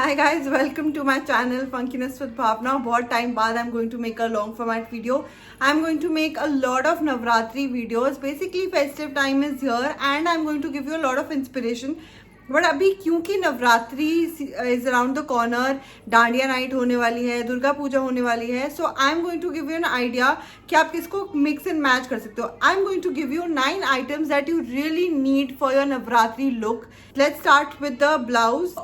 Hi guys, welcome to my channel Funkiness with Bhavna. बहुत time बाद I'm going to make a long format video. I'm going to make a lot of Navratri videos. Basically festive time is here and I'm going to give you a lot of inspiration. But अभी क्योंकि Navratri is around the corner, dandiya night होने वाली है, दुर्गा पूजा होने वाली है, so I am going to give you an idea कि आप किसको मिक्स एंड मैच कर सकते हो. I am going to give you 9 items that you really need for your Navratri look. Let's start with the blouse.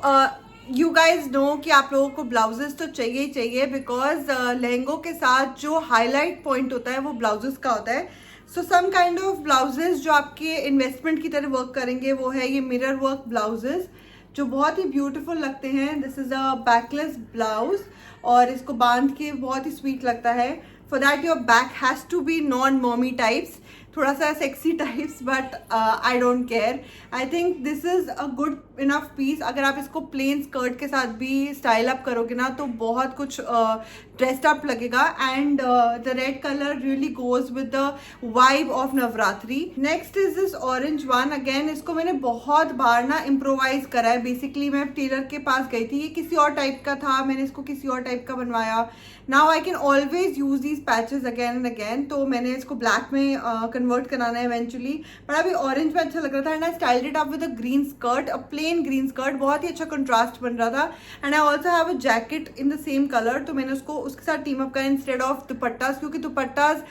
You guys know कि आप लोगों को ब्लाउजेस तो चाहिए ही चाहिए बिकॉज लहंगों के साथ जो हाईलाइट पॉइंट होता है वो ब्लाउजेस का होता है. सो सम काइंड ऑफ ब्लाउजेज जो आपके इन्वेस्टमेंट की तरह वर्क करेंगे वो है ये मिरर वर्क ब्लाउजेज जो बहुत ही ब्यूटीफुल लगते हैं. This is a backless blouse और इसको बांध के बहुत ही स्वीट लगता है. For that your back has to be non mommy types, थोड़ा सा sexy types, but I don't care. I think this is a good enough piece. अगर आप इसको प्लेन स्कर्ट के साथ भी स्टाइल अप करोगे ना तो बहुत कुछ ड्रेस्ड अप लगेगा. And the red colour really goes with the vibe of Navratri. Next is this orange one. Again इसको मैंने बहुत बार ना इम्प्रोवाइज करा है. बेसिकली मैं टेलर के पास गई थी, ये किसी और टाइप का था, मैंने इसको किसी और टाइप का बनवाया. Now I can always use these patches again and again. तो मैंने इसको ब्लैक में कन्वर्ट कराना है इवेंचुअली, बट अभी ऑरेंज में अच्छा लग रहा था. And I styled it up with a green skirt, a plane green skirt. बहुत ही अच्छा कंट्रास्ट बन रहा था. And I also have a jacket in the same colour, तो मैंने उसको उसके साथ टीम अप करा इंस्टेड ऑफ दुपट्टास, क्योंकि दुपट्टास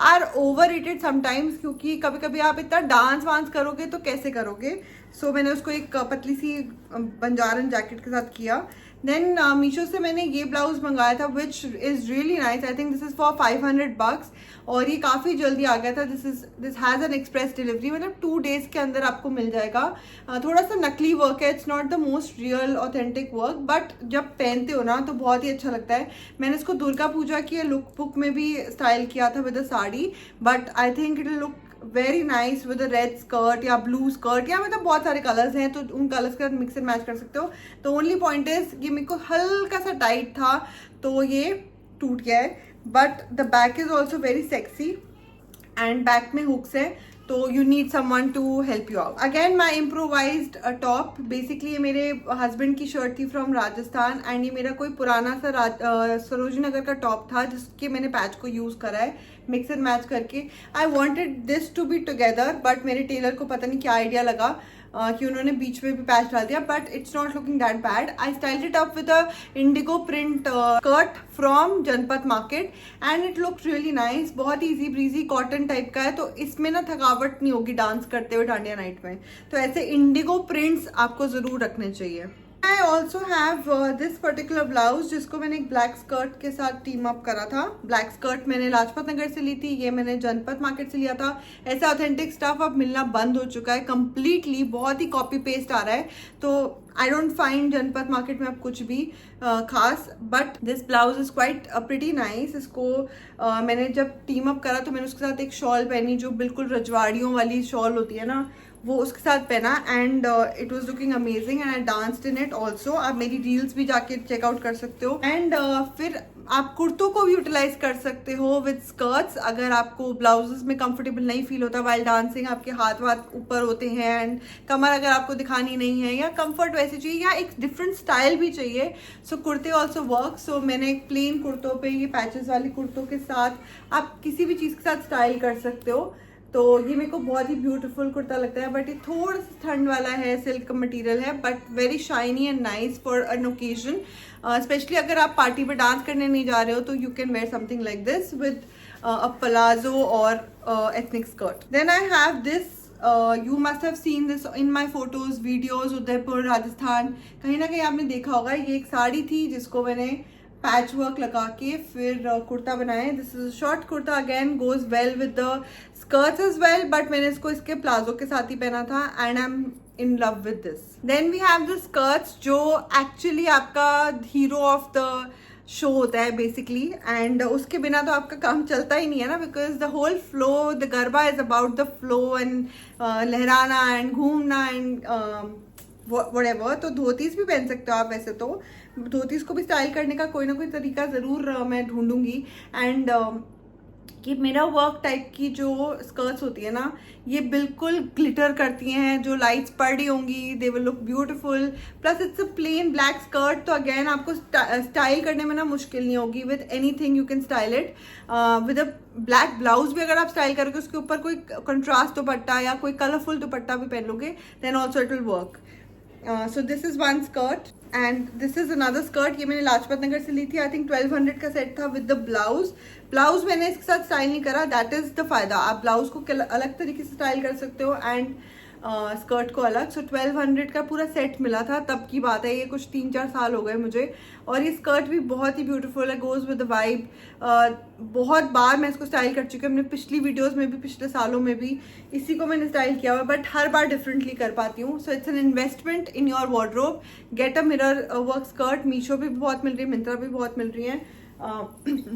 आर ओवर रेटेड समटाइम्स. क्योंकि कभी कभी आप इतना डांस वांस करोगे तो कैसे करोगे. सो मैंने उसको एक पतली सी बंजारन जैकेट के साथ किया. देन मीशो से मैंने ये ब्लाउज मंगाया था which is really nice. I think this is for $500 और ये काफ़ी जल्दी आ गया था. This has an express delivery, मतलब 2 days के अंदर आपको मिल जाएगा. थोड़ा सा नकली वर्क है, it's not the most real authentic work, but जब पहनते हो ना तो बहुत ही अच्छा लगता है. मैंने इसको दुर्गा पूजा की लुक बुक में भी स्टाइल किया था with a sari, but I think it will look very nice with red skirt या ब्लू स्कर्ट, या मतलब बहुत सारे कलर्स हैं तो उन कलर्स के साथ मिक्स एंड मैच कर सकते हो. तो ओनली पॉइंट इज ये मेरे को हल्का सा टाइट था तो ये टूट गया है. But the back is also very sexy and back में हुक्स है, तो you need someone to help you out. Again my improvised top. Basically ये मेरे हस्बैंड की शर्ट थी फ्रॉम राजस्थान एंड ये मेरा कोई पुराना सा सरोजनी नगर का टॉप था जिसके मैंने पैच को यूज़ करा है मिक्स एंड मैच करके. I wanted this to be together, but मेरे टेलर को पता नहीं क्या आइडिया लगा कि उन्होंने बीच में भी पैच डाल दिया, but it's not looking that bad. I styled it up with a Indigo print skirt from Janpath market and it look really nice. बहुत इजी ब्रीजी कॉटन टाइप का है, तो इसमें ना थकावट नहीं होगी डांस करते हुए डांडिया नाइट में. तो ऐसे इंडिगो प्रिंट्स आपको जरूर रखने चाहिए. I also have this particular blouse जिसको मैंने एक ब्लैक स्कर्ट के साथ टीम अप करा था. ब्लैक स्कर्ट मैंने लाजपत नगर से ली थी, ये मैंने जनपथ मार्केट से लिया था. ऐसा ऑथेंटिक स्टफ अब मिलना बंद हो चुका है कम्प्लीटली, बहुत ही कॉपी पेस्ट आ रहा है. तो I don't find Janpath market में अब कुछ भी खास, but this blouse is quite pretty nice. इसको मैंने जब टीम अप करा तो मैंने उसके साथ एक शॉल पहनी जो बिल्कुल रजवाड़ियों वाली शॉल होती है ना, वो उसके साथ पहना and it was looking amazing and I danced in it also. आप मेरी रील्स भी जाके चेकआउट कर सकते हो. एंड फिर आप कुर्तों को भी यूटिलाइज कर सकते हो विद स्कर्ट्स. अगर आपको ब्लाउजेस में कंफर्टेबल नहीं फील होता वाइल डांसिंग, आपके हाथ वाथ ऊपर होते हैं एंड कमर अगर आपको दिखानी नहीं है, या कंफर्ट वैसे चाहिए या एक डिफरेंट स्टाइल भी चाहिए, सो कुर्ते ऑल्सो वर्क. सो मैंने एक प्लेन कुर्तों पे ये पैचेस वाले कुर्तों के साथ आप किसी भी चीज़ के साथ स्टाइल कर सकते हो. तो ये मेरे को बहुत ही ब्यूटीफुल कुर्ता लगता है, बट ये थोड़ा सा ठंड वाला है, सिल्क मटेरियल है, but very shiny and nice for an occasion. Specially अगर आप पार्टी पे डांस करने नहीं जा रहे हो तो you can wear something like this with a palazzo और ethnic skirt. Then I have this. You must have seen this in my photos videos. Udaipur Rajasthan कहीं ना कहीं आपने देखा होगा. ये एक साड़ी थी जिसको मैंने पैच वर्क लगा के फिर कुर्ता बनाया है. This is short kurta, again goes well with the skirts as well, but मैंने इसको इसके प्लाजो के साथ ही पहना था and I am in love with this. Then we have the skirts जो एक्चुअली आपका हीरो ऑफ द शो होता है बेसिकली, एंड उसके बिना तो आपका काम चलता ही नहीं है ना, because the whole flow, the garba is about the flow and लहराना एंड घूमना एंड व्हाटएवर. तो धोतीस भी पहन सकते हो आप. वैसे तो धोतीस को भी स्टाइल करने का कोई ना कोई तरीका ज़रूर मैं ढूंढूंगी. एंड कि मेरा वर्क टाइप की जो स्कर्ट्स होती है ना, ये बिल्कुल ग्लिटर करती हैं, जो लाइट्स पड़ रही होंगी they will look beautiful. Plus it's a plain black skirt, तो अगेन आपको स्टाइल करने में ना मुश्किल नहीं होगी। With anything you can style it. With a black blouse भी अगर आप स्टाइल करोगे, उसके ऊपर कोई कंट्रास्ट दुपट्टा या कोई कलरफुल दुपट्टा भी पहन लोगे, then also it will work. So this is one skirt and this is another skirt. ये मैंने लाजपत नगर से ली थी, आई थिंक 1200 का सेट था विद द ब्लाउज। ब्लाउज मैंने इसके साथ स्टाइल नहीं करा, दैट इज द फायदा। आप ब्लाउज को अलग तरीके से स्टाइल कर सकते हो एंड स्कर्ट को अलग। सो 1200 का पूरा सेट मिला था, तब की बात है, ये कुछ 3-4 साल हो गए मुझे। और ये स्कर्ट भी बहुत ही ब्यूटीफुल है, गोज विद द वाइब। बहुत बार मैं इसको स्टाइल कर चुकी हूँ, अपने पिछली वीडियोस में भी, पिछले सालों में भी इसी को मैंने स्टाइल किया हुआ, बट हर बार डिफरेंटली कर पाती हूँ। So it's an investment in your wardrobe. Get a mirror work skirt, Meesho पे भी बहुत मिल रही है, मिंत्रा पे भी बहुत मिल रही है।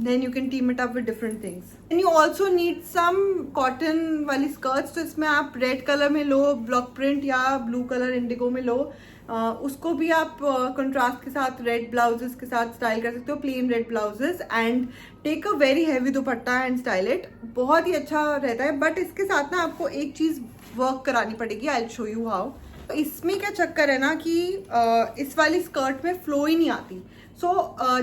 then you can team it up with different things. And you also need some cotton वाली skirts, तो इसमें आप रेड कलर में लो, ब्लॉक प्रिंट या ब्लू कलर इंडिगो में लो। उसको भी आप कंट्रास्ट के साथ रेड ब्लाउजेस के साथ स्टाइल कर सकते हो, plain red blouses, and take a very heavy dupatta and style it. बहुत ही अच्छा रहता है, बट इसके साथ ना आपको एक चीज़ वर्क करानी पड़ेगी, I will show you how. इसमें क्या चक्कर है ना कि इस वाली स्कर्ट में फ्लो ही नहीं आती। सो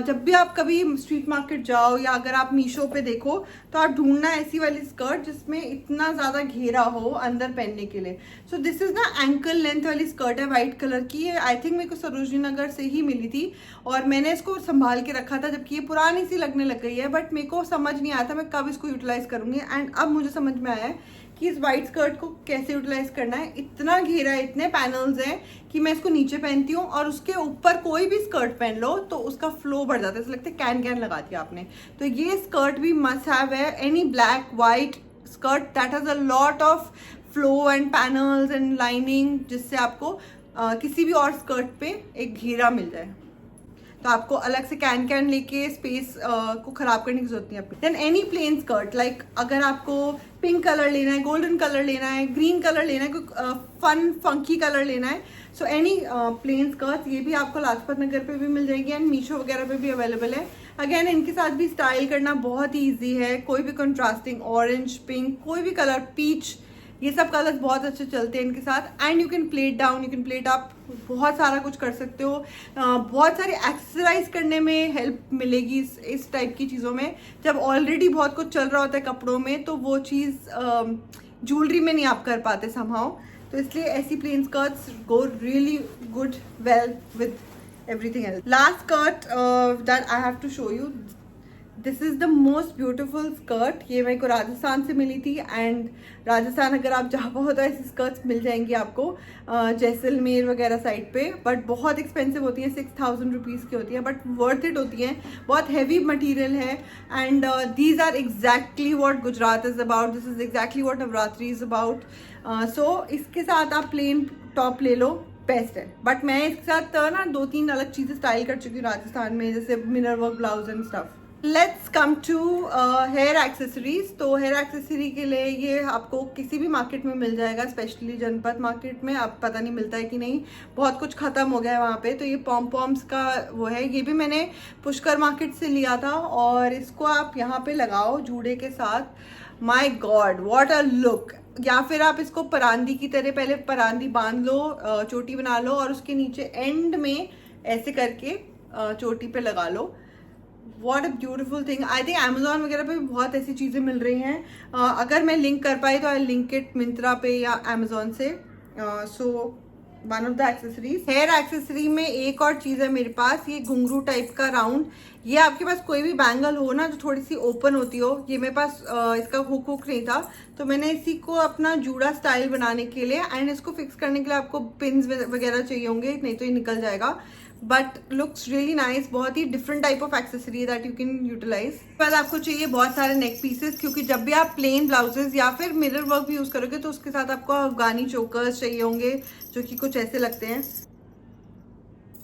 जब भी आप कभी स्ट्रीट मार्केट जाओ या अगर आप मीशो पे देखो, तो आप ढूंढना ऐसी वाली स्कर्ट जिसमें इतना ज़्यादा घेरा हो अंदर पहनने के लिए। सो दिस इज़ ना एंकल लेंथ वाली स्कर्ट है, वाइट कलर की है। आई थिंक मेरे को सरोजनी नगर से ही मिली थी और मैंने इसको संभाल के रखा था, जबकि ये पुरानी सी लगने लग गई है, बट मेरे को समझ नहीं आया था मैं कब इसको यूटिलाइज करूँगी। एंड अब मुझे समझ में आया है कि इस वाइट स्कर्ट को कैसे यूटिलाइज करना है। इतना घेरा है, इतने पैनल्स हैं कि मैं इसको नीचे पहनती हूँ और उसके ऊपर कोई भी स्कर्ट पहन लो तो उसका फ्लो बढ़ जाता है, ऐसा लगता है कैन कैन लगा दिया आपने। तो ये स्कर्ट भी मस्ट हैव है, any black white skirt that has a lot of flow and panels and lining, जिससे आपको किसी भी और स्कर्ट पे एक घेरा मिल जाए। तो आपको अलग से कैन लेके स्पेस को खराब करने की जरूरत नहीं है। Then any plain skirt, like अगर आपको पिंक कलर लेना है, गोल्डन कलर लेना है, ग्रीन कलर लेना है, कोई फन फंकी कलर लेना है, सो एनी प्लेन स्कर्ट, ये भी आपको लाजपत नगर पे भी मिल जाएगी एंड मीशो वगैरह पे भी अवेलेबल है। अगेन इनके साथ भी स्टाइल करना बहुत ही ईजी है, कोई भी कंट्रास्टिंग ऑरेंज, पिंक, कोई भी कलर, पीच, ये सब कलर्स बहुत अच्छे चलते हैं इनके साथ। And you can play it down, you can play it up, बहुत सारा कुछ कर सकते हो। बहुत सारी एक्सरसाइज करने में हेल्प मिलेगी इस टाइप की चीज़ों में। जब ऑलरेडी बहुत कुछ चल रहा होता है कपड़ों में, तो वो चीज़ ज्वेलरी में नहीं आप कर पाते समहाउ। तो इसलिए ऐसी plain skirts go really good well with everything else. Last skirt that I have to show you, this is the most beautiful skirt. ये मेरे को राजस्थान से मिली थी एंड राजस्थान अगर आप जहाँ हो तो ऐसी स्कर्ट्स मिल जाएंगी आपको जैसलमेर वगैरह साइड पे, बट बहुत एक्सपेंसिव होती हैं, 6000 रुपीज़ की होती है, बट वर्थ इट होती हैं। बहुत हैवी मटेरियल है and these are exactly what Gujarat is about, this is exactly what Navratri is about. So इसके साथ आप प्लेन टॉप ले लो, बेस्ट है। बट मैं इसके साथ ना 2-3 अलग चीज़ें स्टाइल कर चुकी हूँ राजस्थान में, जैसे mirror work blouse and stuff. Let's come to hair accessories. तो हेयर एक्सेसरी के लिए ये आपको किसी भी मार्केट में मिल जाएगा, स्पेशली जनपद मार्केट में। अब पता नहीं मिलता है कि नहीं, बहुत कुछ ख़त्म हो गया है वहाँ पे। तो ये पॉम्स का वो है, ये भी मैंने पुष्कर मार्केट से लिया था और इसको आप यहाँ पे लगाओ जूड़े के साथ। My God what a look. या फिर आप इसको परांदी की तरह पहले परांदी बांध लो, चोटी बना लो और उसके नीचे एंड में ऐसे करके चोटी पे लगा लो। What a beautiful thing. I think Amazon वगैरह पे भी बहुत ऐसी चीज़ें मिल रही हैं। अगर मैं लिंक कर पाई तो आई लिंक इट मिंत्रा पे या Amazon से। So one of the accessories, hair accessory में एक और चीज़ है मेरे पास, ये घुंघरू टाइप का राउंड। ये आपके पास कोई भी बैंगल हो ना जो थोड़ी सी ओपन होती हो, ये मेरे पास इसका हुक नहीं था, तो मैंने इसी को अपना जूड़ा स्टाइल बनाने के लिए एंड इसको फिक्स करने के लिए आपको पिन्स वगैरह चाहिए होंगे, नहीं तो ये निकल जाएगा। बट लुक्स रियली नाइस, बहुत ही different type of accessory that you can utilise. बाद आपको चाहिए बहुत सारे नेक पीसेस, क्योंकि जब भी आप प्लेन ब्लाउजेस या फिर मिरर वर्क भी यूज़ करोगे तो उसके साथ आपको अफगानी चोकर्स चाहिए होंगे, जो कि कुछ ऐसे लगते हैं।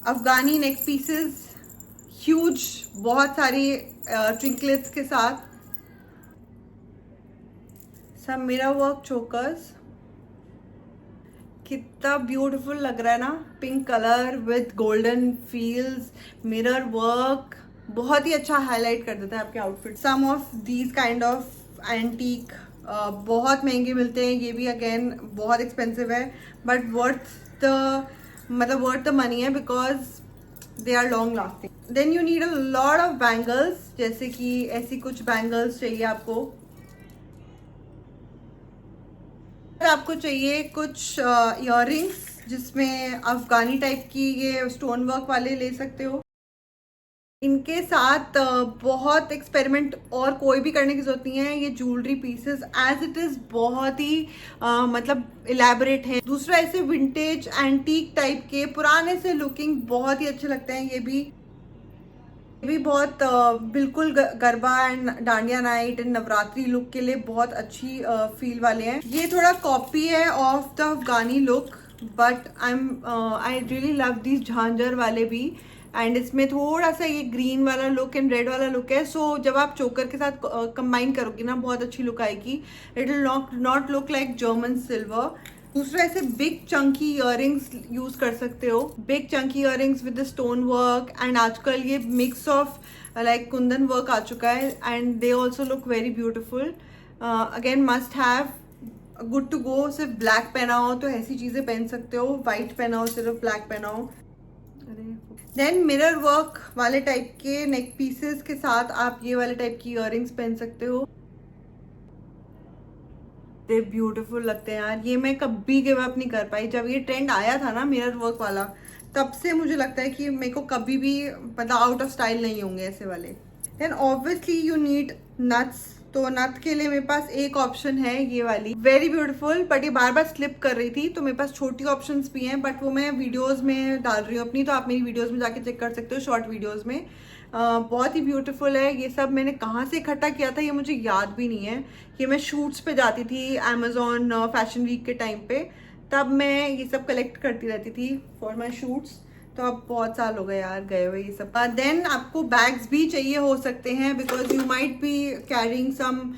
अफगानी नेक पीसेस ह्यूज, बहुत सारी ट्रिंकलेट्स के साथ, सब मिरर वर्क चोकर्स। कितना ब्यूटीफुल लग रहा है ना, pink colour with golden feels, mirror work, बहुत ही अच्छा हाईलाइट कर देता है आपके outfit. Some of these kind of antique, बहुत महंगे मिलते हैं ये भी, अगेन बहुत एक्सपेंसिव है, बट वर्थ द मनी है because they are long lasting. Then you need a lot of bangles, जैसे कि ऐसी कुछ बैंगल्स चाहिए आपको। आपको चाहिए कुछ इयररिंग्स जिसमें अफगानी टाइप की, ये स्टोन वर्क वाले ले सकते हो। इनके साथ बहुत एक्सपेरिमेंट और कोई भी करने की जरूरत नहीं है। ये jewellery pieces as it is बहुत ही मतलब इलेबोरेट है। दूसरा ऐसे विंटेज एंटीक टाइप के पुराने से लुकिंग बहुत ही अच्छे लगते हैं। ये भी बहुत बिल्कुल garba and dandiya night and Navratri look के लिए बहुत अच्छी फील वाले हैं। ये थोड़ा कॉपी है of the Afghani look, but I really love these झांझर वाले भी। एंड इसमें थोड़ा सा ये ग्रीन वाला लुक एंड रेड वाला लुक है, सो जब आप चोकर के साथ कंबाइन करोगे ना बहुत अच्छी लुक आएगी। It will not look like German silver. दूसरा ऐसे बिग चंकी इयररिंग्स यूज कर सकते हो, big chunky earrings with the stone work. And आजकल ये mix of like kundan work आ चुका है and they also look very beautiful. Again must have, good to go. सिर्फ ब्लैक पहना हो तो ऐसी चीजें पहन सकते हो, व्हाइट पहना हो सिर्फ ब्लैक पहना हो। देन मिरर वर्क वाले टाइप के नेक पीसेस के साथ आप ये वाले टाइप की इयररिंग्स पहन सकते हो। ये ब्यूटीफुल लगते हैं यार। ये मैं कभी गिव अप नहीं कर पाई। जब ये ट्रेंड आया था ना मिरर वर्क वाला, तब से मुझे लगता है कि मेरे को कभी भी मतलब आउट ऑफ स्टाइल नहीं होंगे ऐसे वाले। Then obviously you need nuts. तो नट के लिए मेरे पास एक ऑप्शन है ये वाली, वेरी ब्यूटीफुल, बट ये बार बार स्लिप कर रही थी। तो मेरे पास छोटी ऑप्शंस भी हैं, बट वो मैं वीडियोस में डाल रही हूँ अपनी, तो आप मेरी वीडियोस में जाके चेक कर सकते हो, शॉर्ट वीडियोस में। बहुत ही ब्यूटीफुल है। ये सब मैंने कहाँ से इकट्ठा किया था ये मुझे याद भी नहीं है। ये मैं शूट्स पे जाती थी अमेजोन फैशन वीक के टाइम पे, तब मैं ये सब कलेक्ट करती रहती थी फॉर माई शूट्स। तो अब बहुत साल हो गए यार गए हुए ये सब। देन आपको बैग्स भी चाहिए हो सकते हैं, because you might be carrying some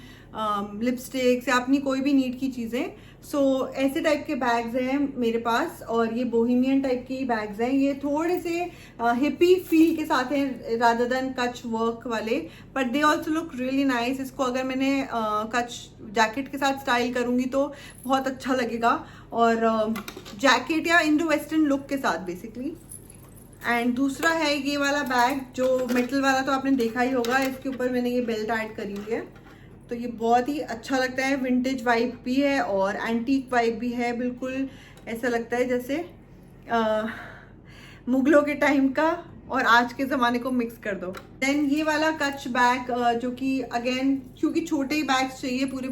lipsticks या अपनी कोई भी नीड की चीज़ें। सो ऐसे टाइप के बैग्स हैं मेरे पास, और ये बोहेमियन टाइप के बैग्स हैं। ये थोड़े से हिप्पी फील के साथ हैं रादर देन कच वर्क वाले, but they also look really nice. इसको अगर मैंने कच जैकेट के साथ स्टाइल करूँगी तो बहुत अच्छा लगेगा, और जैकेट या इंडो वेस्टर्न लुक के साथ बेसिकली। एंड दूसरा है ये वाला बैग, जो मेटल वाला तो आपने देखा ही होगा। इसके ऊपर मैंने ये बेल्ट ऐड करी हुई है, तो ये बहुत ही अच्छा लगता है। विंटेज वाइब भी है और एंटीक वाइब भी है। बिल्कुल ऐसा लगता है जैसे मुगलों के टाइम का और आज के ज़माने को मिक्स कर दो। देन ये वाला कच बैग, जो कि अगेन क्योंकि छोटे ही बैग्स चाहिए, पूरे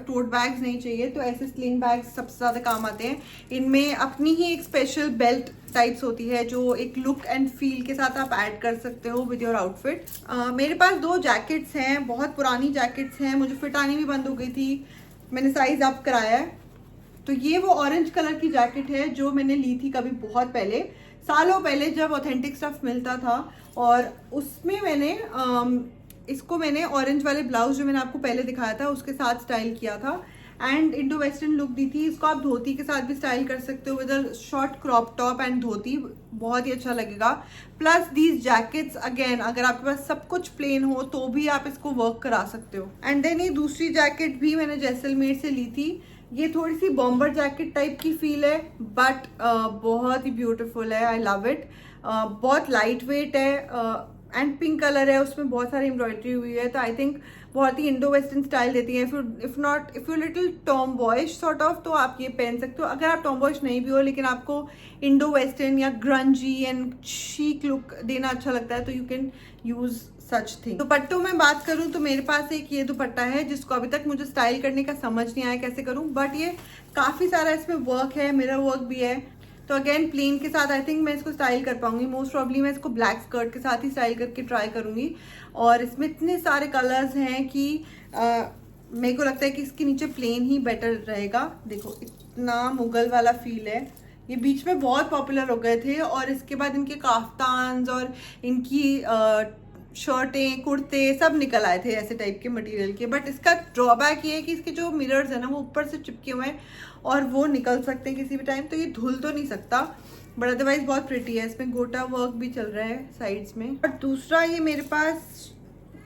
टोट बैग्स नहीं चाहिए, तो ऐसे स्लिंग बैग्स सबसे ज़्यादा काम आते हैं। इनमें अपनी ही एक स्पेशल बेल्ट टाइप्स होती है जो एक लुक एंड फील के साथ आप ऐड कर सकते हो विद योर आउटफिट। मेरे पास 2 जैकेट्स हैं, बहुत पुरानी जैकेट्स हैं, मुझे फिट आनी भी बंद हो गई थी, मैंने साइज अप कराया है। तो ये वो ऑरेंज कलर की जैकेट है जो मैंने ली थी कभी बहुत पहले, सालों पहले, जब ऑथेंटिक स्टफ मिलता था, और उसमें मैंने इसको मैंने ऑरेंज वाले ब्लाउज जो मैंने आपको पहले दिखाया था उसके साथ स्टाइल किया था एंड इंडो वेस्टर्न लुक दी थी। इसको आप धोती के साथ भी स्टाइल कर सकते हो with a short crop top and dhoti, बहुत ही अच्छा लगेगा। प्लस दीज जैकेट्स अगेन अगर आपके पास सब कुछ प्लेन हो तो भी आप इसको वर्क करा सकते हो। एंड देन ये दूसरी जैकेट भी मैंने जैसलमेर से ली थी। ये थोड़ी सी बॉम्बर जैकेट टाइप की फील है, बट बहुत ही ब्यूटीफुल है, आई लव इट। बहुत लाइट वेट है एंड पिंक कलर है, उसमें बहुत सारी एम्ब्रॉयडरी हुई है, तो आई थिंक बहुत ही इंडो वेस्टर्न स्टाइल देती है। If you little Tom boyish sort of, तो आप ये पहन सकते हो। अगर आप टॉम बॉयश नहीं भी हो लेकिन आपको इंडो वेस्टर्न या ग्रंजी एंड शीक लुक देना अच्छा लगता है, तो you can use such thing. दुपट्टों में बात करूं तो मेरे पास एक ये दुपट्टा है जिसको अभी तक मुझे स्टाइल करने का समझ नहीं आया कैसे करूं, बट ये काफी सारा इसमें वर्क है, मिरर वर्क भी है, तो अगेन प्लेन के साथ आई थिंक मैं इसको स्टाइल कर पाऊंगी। मोस्ट प्रॉब्ली मैं इसको ब्लैक स्कर्ट के साथ ही स्टाइल करके ट्राई करूंगी। और इसमें इतने सारे कलर्स हैं कि मेरे को लगता है कि इसके नीचे प्लेन ही बेटर रहेगा। देखो इतना मुगल वाला फील है। ये बीच में बहुत पॉपुलर हो गए थे और इसके बाद इनके काफ्तान्स और इनकी शर्टें कुर्ते सब निकल आए थे ऐसे टाइप के मटेरियल के। बट इसका ड्रॉबैक ये है कि इसके जो मिरर्स है ना वो ऊपर से चिपके हुए हैं और वो निकल सकते हैं किसी भी टाइम, तो ये धुल तो नहीं सकता, बट अदरवाइज बहुत प्रिटी है। इसमें गोटा वर्क भी चल रहा है साइड्स में। और दूसरा ये मेरे पास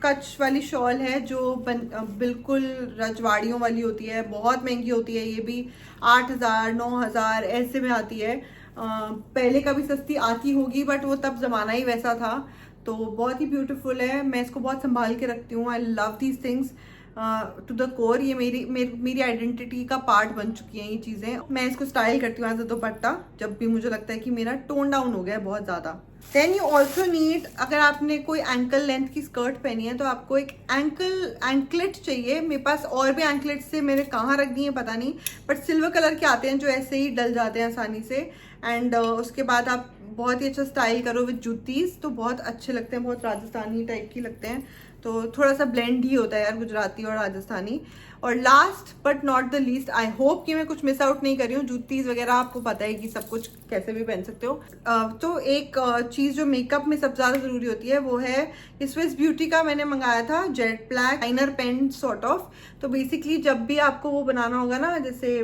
कच्छ वाली शॉल है जो बिल्कुल रजवाड़ियों वाली होती है, बहुत महंगी होती है, ये भी 8,000 9,000 ऐसे में आती है। पहले कभी सस्ती आती होगी बट वो तब ज़माना ही वैसा था। तो बहुत ही ब्यूटीफुल है, मैं इसको बहुत संभाल के रखती हूँ। I love these things to the core. ये मेरी आइडेंटिटी का पार्ट बन चुकी हैं ये चीज़ें। मैं इसको स्टाइल करती हूँ एज अ दुपट्टा जब भी मुझे लगता है कि मेरा टोन डाउन हो गया है बहुत ज़्यादा। देन यू ऑल्सो नीड, अगर आपने कोई एंकल लेंथ की स्कर्ट पहनी है तो आपको एक एंकलेट चाहिए। मेरे पास और भी एंकलेट से मैंने कहाँ रख दिए पता नहीं, बट सिल्वर कलर के आते हैं जो ऐसे ही डल जाते हैं आसानी से। एंड उसके बाद आप बहुत ही अच्छा स्टाइल करो विद जूतीज तो बहुत अच्छे लगते हैं, बहुत राजस्थानी टाइप की लगते हैं। तो थोड़ा सा ब्लेंड ही होता है यार गुजराती और राजस्थानी। और last but not the least, I hope कि मैं कुछ मिस आउट नहीं कर रही हूँ। जूतीज वगैरह आपको पता है कि सब कुछ कैसे भी पहन सकते हो। तो एक चीज़ जो मेकअप में सबसे ज़्यादा ज़रूरी होती है वो है स्विस ब्यूटी का मैंने मंगाया था jet black liner pen sort of. तो बेसिकली जब भी आपको वो बनाना होगा ना, जैसे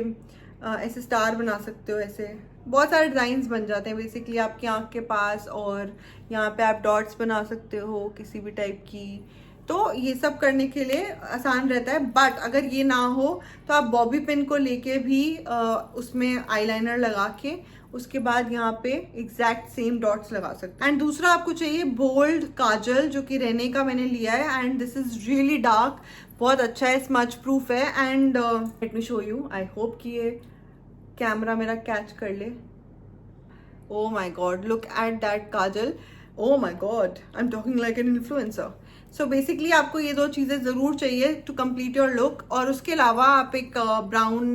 ऐसे स्टार बना सकते हो, ऐसे बहुत सारे डिज़ाइंस बन जाते हैं बेसिकली आपकी आँख के पास, और यहाँ पे आप डॉट्स बना सकते हो किसी भी टाइप की। तो ये सब करने के लिए आसान रहता है। बट अगर ये ना हो तो आप बॉबी पिन को लेके भी उसमें आईलाइनर लगा के उसके बाद यहाँ पे एग्जैक्ट सेम डॉट्स लगा सकते हैं। एंड दूसरा आपको चाहिए बोल्ड काजल, जो कि रहने का मैंने लिया है and this is really dark, बहुत अच्छा है, स्मच प्रूफ है। And let me show you, I hope कि ये कैमरा मेरा कैच कर ले। Oh my God, look at that kajal, oh my God, I am talking like an influencer. So basically आपको ये दो चीज़ें ज़रूर चाहिए टू कंप्लीट योर लुक। और उसके अलावा आप एक ब्राउन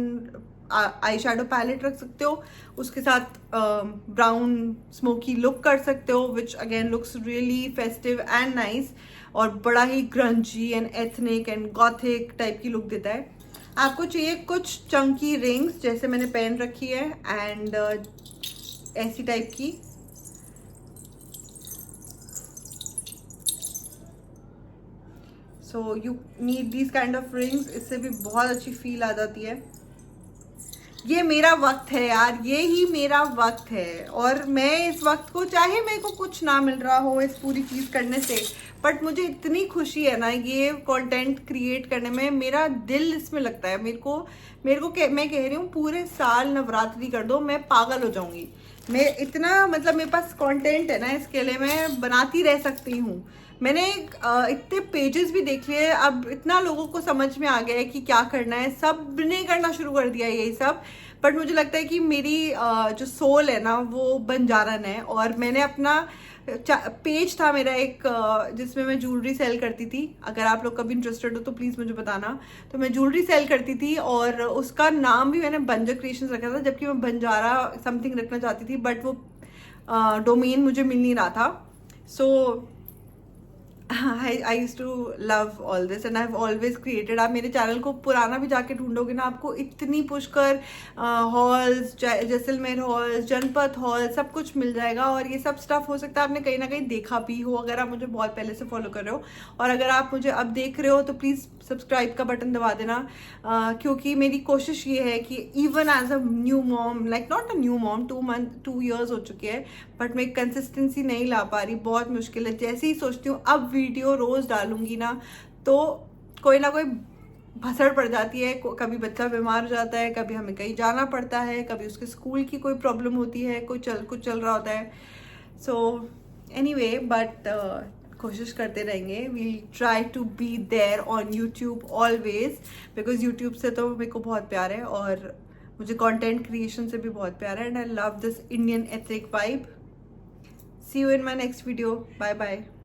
आई शेडो पैलेट रख सकते हो, उसके साथ ब्राउन स्मोकी लुक कर सकते हो, which again looks really festive and nice, और बड़ा ही grungy and ethnic and gothic type की लुक देता है। आपको चाहिए कुछ चंकी रिंग्स जैसे मैंने पहन रखी है, एंड ऐसी टाइप की। So you need these kind of rings, इससे भी बहुत अच्छी फील आ जाती है। ये मेरा वक्त है यार, ये ही मेरा वक्त है, और मैं इस वक्त को, चाहे मेरे को कुछ ना मिल रहा हो इस पूरी चीज़ करने से, बट मुझे इतनी खुशी है ना ये कंटेंट क्रिएट करने में, मेरा दिल इसमें लगता है। मेरे को मैं कह रही हूँ पूरे साल नवरात्रि कर दो, मैं पागल हो जाऊंगी। मैं इतना, मतलब मेरे पास कंटेंट है ना, इसके लिए मैं बनाती रह सकती हूँ। मैंने इतने पेजेस भी देख लिए, अब इतना लोगों को समझ में आ गया है कि क्या करना है, सब ने करना शुरू कर दिया है यही सब। बट मुझे लगता है कि मेरी जो सोल है ना वो बंजारन है, और मैंने अपना पेज था मेरा एक जिसमें मैं ज्वेलरी सेल करती थी। अगर आप लोग कभी इंटरेस्टेड हो तो प्लीज़ मुझे बताना। तो मैं ज्वेलरी सेल करती थी और उसका नाम भी मैंने बंजर क्रिएशंस रखा था, जबकि मैं बंजारा समथिंग रखना चाहती थी, बट वो डोमेन मुझे मिल नहीं रहा था। सो I used to love all this and I've always created। आप मेरे चैनल को पुराना भी जाके ढूंढोगे ना, आपको इतनी पुष्कर हॉल्स, जैसलमेर हॉल्स, जनपद हॉल, सब कुछ मिल जाएगा। और ये सब स्टफ हो सकता है आपने कहीं ना कहीं देखा भी हो, अगर आप मुझे बहुत पहले से फॉलो कर रहे हो। और अगर आप मुझे अब देख रहे हो तो प्लीज़ सब्सक्राइब का बटन दबा देना, क्योंकि मेरी कोशिश ये है कि even as a new mom, like not a new mom, 2 years हो चुके हैं, बट मैं कंसिस्टेंसी नहीं ला पा रही, बहुत मुश्किल है। जैसे ही सोचती हूँ अब वीडियो रोज डालूंगी ना, तो कोई ना कोई भसड़ पड़ जाती है। कभी बच्चा बीमार हो जाता है, कभी हमें कहीं जाना पड़ता है, कभी उसके स्कूल की कोई प्रॉब्लम होती है, कुछ चल रहा होता है। सो एनीवे, बट कोशिश करते रहेंगे। We try to be there on YouTube always, because YouTube से तो मेरे को बहुत प्यार है, और मुझे कंटेंट क्रिएशन से भी बहुत प्यार है, and I love this Indian ethic vibe. See you in my next video, bye bye.